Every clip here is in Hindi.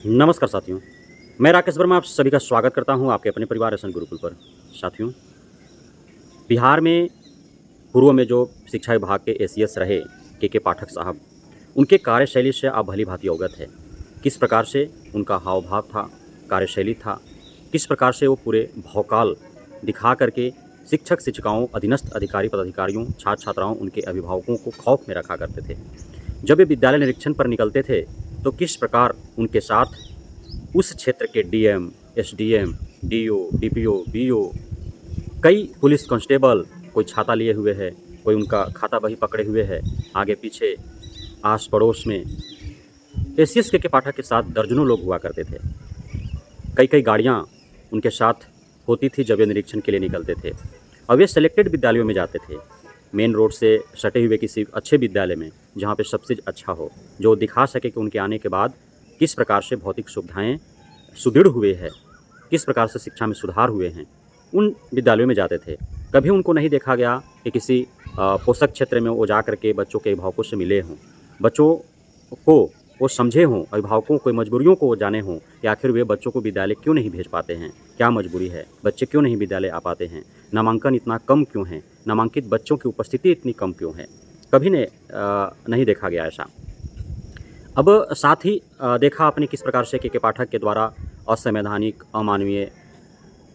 नमस्कार साथियों, मैं राकेश वर्मा आप सभी का स्वागत करता हूं आपके अपने परिवार एसएन गुरुकुल पर। साथियों, बिहार में पूर्व में जो शिक्षा विभाग के एसीएस रहे के पाठक साहब, उनके कार्यशैली से आप भली-भाँति अवगत हैं। किस प्रकार से उनका हाव-भाव था, कार्यशैली था, किस प्रकार से वो पूरे भौकाल दिखा कर के शिक्षक-शिक्षिकाओं, अधीनस्थ अधिकारी-पदाधिकारियों, छात्र-छात्राओं, उनके अभिभावकों को खौफ में रखा करते थे। जब वे विद्यालय निरीक्षण पर निकलते थे, तो किस प्रकार उनके साथ उस क्षेत्र के DM, SDM, DO, DPO, BO, कई पुलिस कांस्टेबल, कोई छाता लिए हुए है, कोई उनका खाता बही पकड़े हुए है, आगे-पीछे, आस-पड़ोस में एसीएस के पाठक के साथ दर्जनों लोग हुआ करते थे। कई-कई गाड़ियाँ उनके साथ होती थी जब वे निरीक्षण के लिए निकलते थे और वे सेलेक्टेड विद्यालयों में जाते थे। मेन रोड से सटे हुए किसी अच्छे विद्यालय में, जहाँ पे सब चीज़ अच्छा हो, जो दिखा सके कि उनके आने के बाद किस प्रकार से भौतिक सुविधाएँ सुदृढ़ हुए हैं, किस प्रकार से शिक्षा में सुधार हुए हैं, उन विद्यालयों में जाते थे। कभी उनको नहीं देखा गया कि किसी पोषक क्षेत्र में वो जा कर के बच्चों के अभिभावकों से मिले हों, बच्चों को वो समझे हों, अभिभावकों को मजबूरियों को वो जाने हों कि आखिर वे बच्चों को विद्यालय क्यों नहीं भेज पाते हैं, क्या मजबूरी है, बच्चे क्यों नहीं विद्यालय आ पाते हैं, नामांकन इतना कम क्यों है, नामांकित बच्चों की उपस्थिति इतनी कम क्यों है, कभी नहीं देखा गया ऐसा। अब साथ ही देखा आपने किस प्रकार से के पाठक के द्वारा असंवैधानिक, अमानवीय,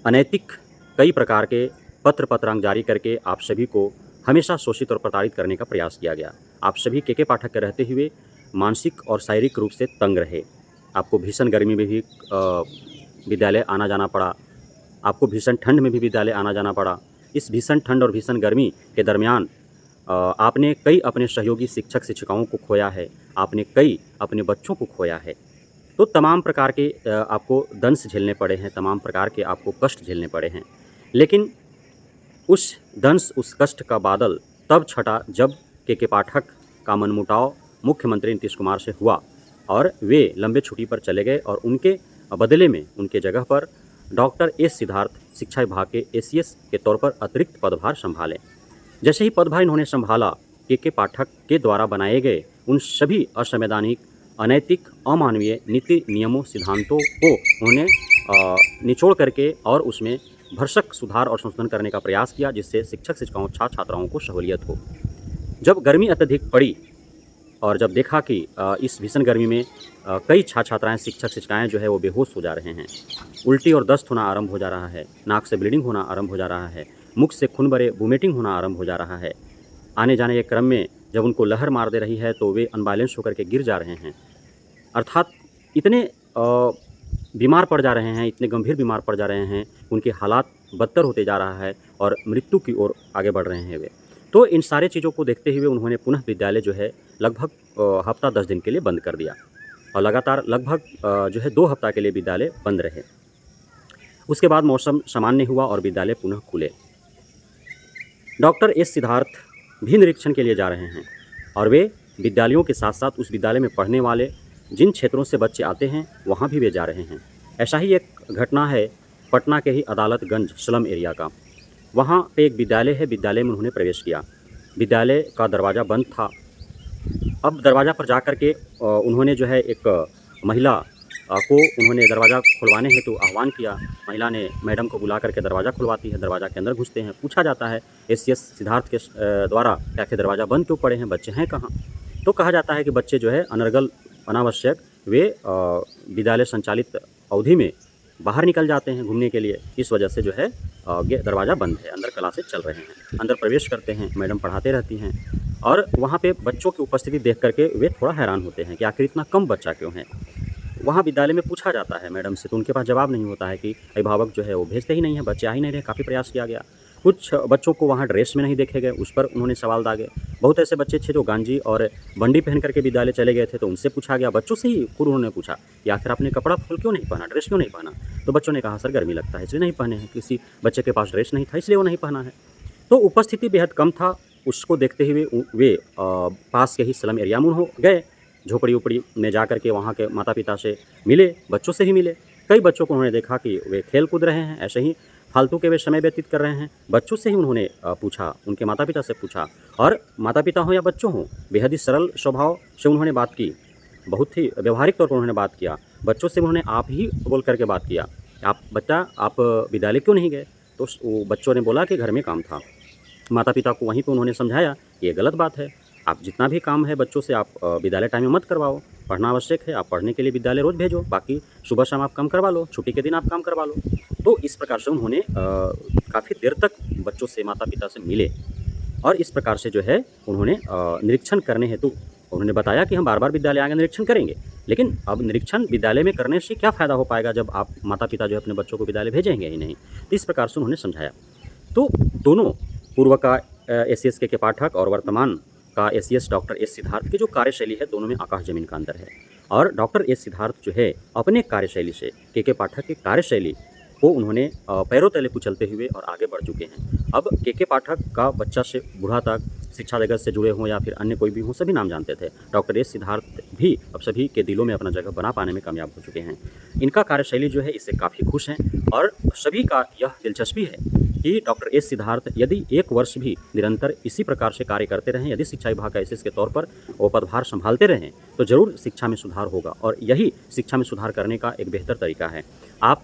अनैतिक कई प्रकार के पत्रांक जारी करके आप सभी को हमेशा शोषित और प्रताड़ित करने का प्रयास किया गया। आप सभी के पाठक के रहते हुए मानसिक और शारीरिक रूप से तंग रहे। आपको भीषण गर्मी में भी विद्यालय आना-जाना पड़ा। आपको भीषण ठंड में भी विद्यालय आना-जाना पड़ा। इस भीषण ठंड और भीषण गर्मी के दरमियान आपने कई अपने सहयोगी शिक्षक-शिक्षिकाओं को खोया है। आपने कई अपने बच्चों को खोया है। तो तमाम प्रकार के आपको दंश झेलने पड़े हैं, तमाम प्रकार के आपको कष्ट झेलने पड़े हैं। लेकिन उस दंश, उस कष्ट का बादल तब छटा जब के पाठक का मनमुटाव मुख्यमंत्री नीतीश कुमार से हुआ और वे लंबे छुट्टी पर चले गए और उनके बदले में उनके जगह पर डॉक्टर एस सिद्धार्थ शिक्षा विभाग के एसीएस के तौर पर अतिरिक्त पदभार संभाले। जैसे ही पदभार इन्होंने संभाला, के पाठक के द्वारा बनाए गए उन सभी असंवैधानिक, अनैतिक, अमानवीय नीति, नियमों, सिद्धांतों को उन्होंने निचोड़ करके और उसमें भरसक सुधार और संशोधन करने का प्रयास किया, जिससे शिक्षक-शिक्षिकाओं, छात्र-छात्राओं को सहूलियत हो। जब गर्मी अत्यधिक पड़ी और जब देखा कि इस भीषण गर्मी में कई छात्र-छात्राएँ, शिक्षक-शिक्षिकाएँ जो है वो बेहोश हो जा रहे हैं, उल्टी और दस्त होना आरंभ हो जा रहा है, नाक से ब्लीडिंग होना आरंभ हो जा रहा है, मुख से खून भरे वोमिटिंग होना आरंभ हो जा रहा है। आने-जाने के क्रम में जब उनको लहर मार दे रही है तो वे अनबैलेंस होकर के गिर जा रहे हैं। अर्थात इतने बीमार पड़ जा रहे हैं, इतने गंभीर बीमार पड़ जा रहे हैं, उनके हालात बदतर होते जा रहा है और मृत्यु की ओर आगे बढ़ रहे हैं वे। तो इन सारे चीज़ों को देखते हुए उन्होंने पुनः विद्यालय जो है लगभग हफ़्ता 10 दिन के लिए बंद कर दिया और लगातार लगभग जो है 2 हफ़्ता के लिए विद्यालय बंद रहे। उसके बाद मौसम सामान्य हुआ और विद्यालय पुनः खुले। डॉक्टर एस सिद्धार्थ भी निरीक्षण के लिए जा रहे हैं और वे विद्यालयों के साथ-साथ उस विद्यालय में पढ़ने वाले जिन क्षेत्रों से बच्चे आते हैं, वहाँ भी वे जा रहे हैं। ऐसा ही एक घटना है पटना के ही अदालतगंज स्लम एरिया का। वहाँ पे एक विद्यालय है, विद्यालय में उन्होंने प्रवेश किया। विद्यालय का दरवाज़ा बंद था। अब दरवाज़ा पर जा कर के उन्होंने जो है एक महिला को उन्होंने दरवाज़ा खुलवाने हेतु आह्वान किया। महिला ने मैडम को बुला करके दरवाज़ा खुलवाती है, दरवाज़ा के अंदर घुसते हैं। पूछा जाता है एसीएस सिद्धार्थ के द्वारा कि आखिर दरवाज़ा बंद क्यों पड़े हैं, बच्चे हैं कहाँ? तो कहा जाता है कि बच्चे जो है अनर्गल, अनावश्यक वे विद्यालय संचालित अवधि में बाहर निकल जाते हैं घूमने के लिए। इस वजह से जो है दरवाज़ा बंद है, अंदर क्लासेस चल रहे हैं। अंदर प्रवेश करते हैं, मैडम पढ़ाते रहती हैं और वहाँ पे बच्चों की उपस्थिति देख करके वे थोड़ा हैरान होते हैं कि आखिर इतना कम बच्चा क्यों है। वहाँ विद्यालय में पूछा जाता है मैडम से, तो उनके पास जवाब नहीं होता है कि अभिभावक जो है वो भेजते ही नहीं है, बच्चे आ ही नहीं रहे। काफ़ी प्रयास किया गया। कुछ बच्चों को वहाँ ड्रेस में नहीं देखे गए, उस पर उन्होंने सवाल दागे। बहुत ऐसे बच्चे थे जो गांजी और बंडी पहन करके विद्यालय चले गए थे, तो उनसे पूछा गया, बच्चों से ही खुद उन्होंने पूछा कि आखिर आपने कपड़ा फुल क्यों नहीं पहना, ड्रेस क्यों नहीं पहना? तो बच्चों ने कहा सर गर्मी लगता है इसलिए नहीं पहने हैं। किसी बच्चे के पास ड्रेस नहीं था इसलिए वो नहीं पहना है। तो उपस्थिति बेहद कम था। उसको देखते हुए वे पास के ही स्लम एरिया में गए। झोपड़ी-उपड़ी में जा कर के वहाँ के माता-पिता से मिले, बच्चों से ही मिले। कई बच्चों को उन्होंने देखा कि वे खेल कूद रहे हैं, ऐसे ही फालतू के वे समय व्यतीत कर रहे हैं। बच्चों से ही उन्होंने पूछा, उनके माता-पिता से पूछा और माता-पिता हों या बच्चों हों, बेहद ही सरल स्वभाव से उन्होंने बात की। बहुत ही व्यावहारिक तौर पर उन्होंने बात किया। बच्चों से उन्होंने आप ही बोल करके बात किया, आप बच्चा आप विद्यालय क्यों नहीं गए? तो वो बच्चों ने बोला कि घर में काम था। माता-पिता को वहीं पे उन्होंने समझाया, ये गलत बात है। आप जितना भी काम है बच्चों से आप विद्यालय टाइम में मत करवाओ। पढ़ना आवश्यक है, आप पढ़ने के लिए विद्यालय रोज़ भेजो, बाकी सुबह-शाम आप काम करवा लो, छुट्टी के दिन आप काम करवा लो। तो इस प्रकार से उन्होंने काफ़ी देर तक बच्चों से, माता-पिता से मिले और इस प्रकार से जो है उन्होंने निरीक्षण करने हेतु उन्होंने बताया कि हम बार-बार विद्यालय आके निरीक्षण करेंगे। लेकिन अब निरीक्षण विद्यालय में करने से क्या फ़ायदा हो पाएगा जब आप माता-पिता जो है अपने बच्चों को विद्यालय भेजेंगे ही नहीं। तो इस प्रकार से उन्होंने समझाया। तो दोनों पूर्व का एसीएस के पाठक और वर्तमान का एसीएस डॉक्टर एस सिद्धार्थ की जो कार्यशैली है, दोनों में आकाश ज़मीन का अंतर है। और डॉक्टर एस सिद्धार्थ जो है अपने कार्यशैली से के पाठक की कार्यशैली को उन्होंने पैरों तले कुचलते हुए और आगे बढ़ चुके हैं। अब के पाठक का बच्चा से बूढ़ा तक शिक्षा जगत से जुड़े हों या फिर अन्य कोई भी हों, सभी नाम जानते थे। डॉक्टर एस सिद्धार्थ भी अब सभी के दिलों में अपना जगह बना पाने में कामयाब हो चुके हैं। इनका कार्यशैली जो है इससे काफ़ी खुश हैं और सभी का यह दिलचस्पी है कि डॉक्टर एस सिद्धार्थ यदि 1 वर्ष भी निरंतर इसी प्रकार से कार्य करते रहें, यदि शिक्षा विभाग का एसएस के तौर पर वो पदभार संभालते रहें, तो ज़रूर शिक्षा में सुधार होगा और यही शिक्षा में सुधार करने का एक बेहतर तरीका है। आप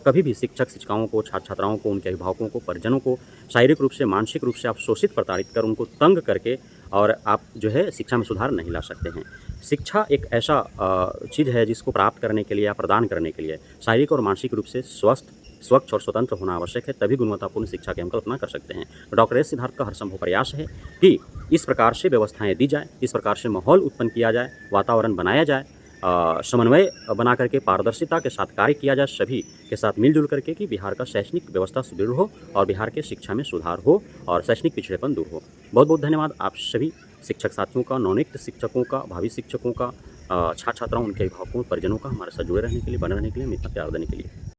कभी भी शिक्षक-शिक्षिकाओं को, छात्र-छात्राओं को, उनके अभिभावकों को, परिजनों को शारीरिक रूप से, मानसिक रूप से आप शोषित, प्रताड़ित कर उनको तंग करके और आप जो है शिक्षा में सुधार नहीं ला सकते हैं। शिक्षा एक ऐसा चीज़ है जिसको प्राप्त करने के लिए या प्रदान करने के लिए शारीरिक और मानसिक रूप से स्वस्थ, स्वच्छ और स्वतंत्र होना आवश्यक है, तभी गुणवत्तापूर्ण शिक्षा की हम कल्पना कर सकते हैं। तो डॉक्टर एस सिद्धार्थ का हर संभव प्रयास है कि इस प्रकार से व्यवस्थाएँ दी जाएँ, इस प्रकार से माहौल उत्पन्न किया जाए, वातावरण बनाया जाए, समन्वय बना करके पारदर्शिता के साथ कार्य किया जाए, सभी के साथ मिलजुल करके कि बिहार का शैक्षणिक व्यवस्था सुदृढ़ हो और बिहार के शिक्षा में सुधार हो और शैक्षणिक पिछड़ेपन दूर हो। बहुत-बहुत धन्यवाद आप सभी शिक्षक साथियों का, नवनियुक्त शिक्षकों का, भावी शिक्षकों का, छात्र-छात्राओं, उनके अभिभावकों, परिजनों का हमारे साथ जुड़े रहने के लिए, बने रहने के लिए, हमें इतना प्यार देने के लिए।